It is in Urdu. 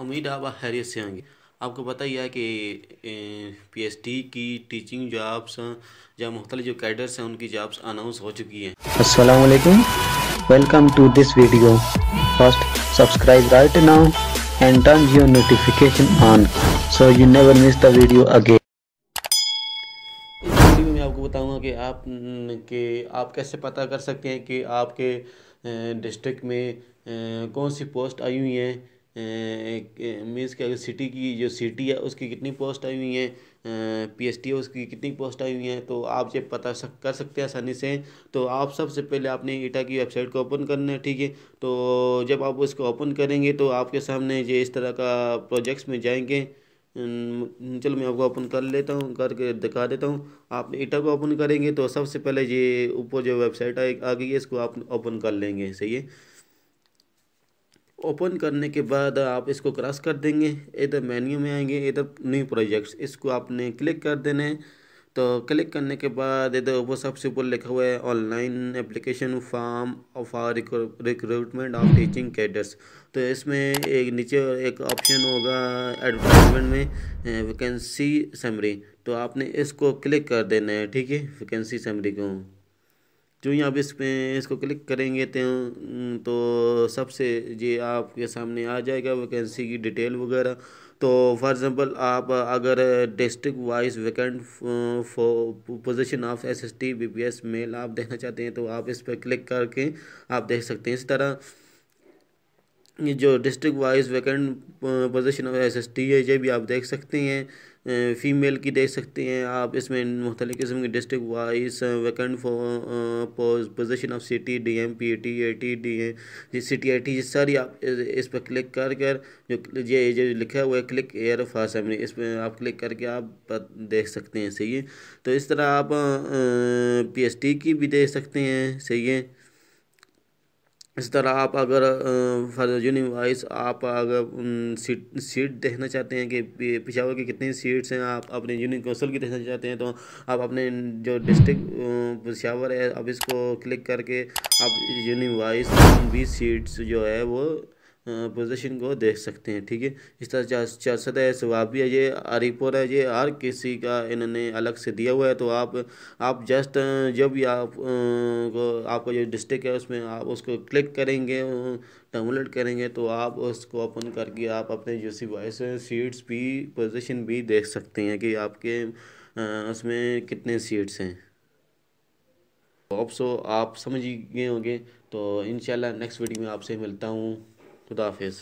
امید آپ خیریت سے ہوں گے۔ آپ کو پتہ ہی ہے کہ پی ایس ٹی کی ٹیچنگ جابس یا مختلف جو کیڈرس ہیں ان کی جابس اناؤنس ہو چکی ہیں۔ السلام علیکم، welcome to this video. First subscribe right now and turn your notification on so you never miss the video again. اس ویڈیو میں آپ کو بتاؤں گا کہ آپ کیسے پتہ کر سکتے ہیں کہ آپ کے ڈسٹرکٹ میں کون سی پوسٹ آئی ہوئی ہیں، مینس کہ سٹی کی جو سٹی ہے اس کی کتنی پوسٹ آئی ہوئی ہیں، پی ایس ٹی ہے اس کی کتنی پوسٹ آئی ہوئی ہیں، تو آپ یہ پتہ کر سکتے ہیں آسانی سے۔ تو آپ سب سے پہلے آپ نے ایٹا کی ویب سائٹ کو اوپن کرنا ہے، ٹھیک ہے۔ تو جب آپ اس کو اوپن کریں گے تو آپ کے سامنے یہ اس طرح کا پروجیکٹس میں جائیں گے۔ چلو میں آپ کو اوپن کر لیتا ہوں، کر کے دکھا دیتا ہوں۔ آپ ایٹا کو اوپن کریں گے تو سب سے پہلے یہ اوپر جو ویب سائٹ آ گئی ہے اس کو آپ اوپن کر لیں گے، صحیح ہے۔ اوپن کرنے کے بعد آپ اس کو کراس کر دیں گے، ادھر مینیو میں آئیں گے، ادھر نیو پروجیکٹس، اس کو آپ نے کلک کر دینا ہے۔ تو کلک کرنے کے بعد ادھر وہ سب سے اوپر لکھا ہوا ہے online application form for recruitment of teaching cadres. تو اس میں ایک نیچے ایک آپشن ہوگا ایڈورٹائزمنٹ میں ویکینسی سمری، تو آپ نے اس کو کلک کر دینا ہے، ٹھیک ہے، ویکینسی سمری کو۔ جو ہی آپ اس کو کلک کریں گے تو سب سے یہ آپ کے سامنے آ جائے گا ویکینسی کی ڈیٹیل وغیرہ۔ تو فار ایگزامپل آپ اگر district wise vacant position of S S T B P S male آپ دیکھنا چاہتے ہیں تو آپ اس پہ کلک کر کے آپ دیکھ سکتے ہیں۔ اس طرح یہ جو district wise vacant position of S S T ہے یہ بھی آپ دیکھ سکتے ہیں، فیمیل کی دیکھ سکتے ہیں آپ۔ اس میں مختلف قسم کی district wise vacant position of CT D M P T A T D A CT I T, یہ ساری آپ اس پہ کلک کر جو لکھا ہوا ہے کلک ایئر فار سمری، اس پہ آپ کلک کر کے آپ دیکھ سکتے ہیں، صحیح ہے۔ تو اس طرح آپ پی ایس ٹی کی بھی دیکھ سکتے ہیں، صحیح ہے۔ اس طرح آپ اگر یونین وائز آپ اگر سیٹ دیکھنا چاہتے ہیں کہ پشاور کی کتنی سیٹس ہیں، آپ اپنے یونین کونسل کی دیکھنا چاہتے ہیں تو آپ اپنے جو ڈسٹرکٹ پشاور ہے اب اس کو کلک کر کے آپ یونین وائز 20 سیٹس جو ہے وہ پوزیشن کو دیکھ سکتے ہیں، ٹھیک ہے۔ اس طرح 400 ہے، ثوابی ہے، یہ عاری پور ہے، یہ ہر کسی کا انہوں نے الگ سے دیا ہوا ہے۔ تو آپ جسٹ جب بھی آپ کا جو ڈسٹرکٹ ہے اس میں آپ اس کو کلک کریں گے، ڈاؤن لوڈ کریں گے تو آپ اس کو اوپن کر کے آپ اپنے یوسی وائز سیٹس بھی پوزیشن بھی دیکھ سکتے ہیں کہ آپ کے اس میں کتنے سیٹس ہیں۔ آپ سمجھ گئے ہوں گے۔ تو انشاءاللہ نیکسٹ ویڈیو میں آپ سے ملتا ہوں۔ خدا حافظ۔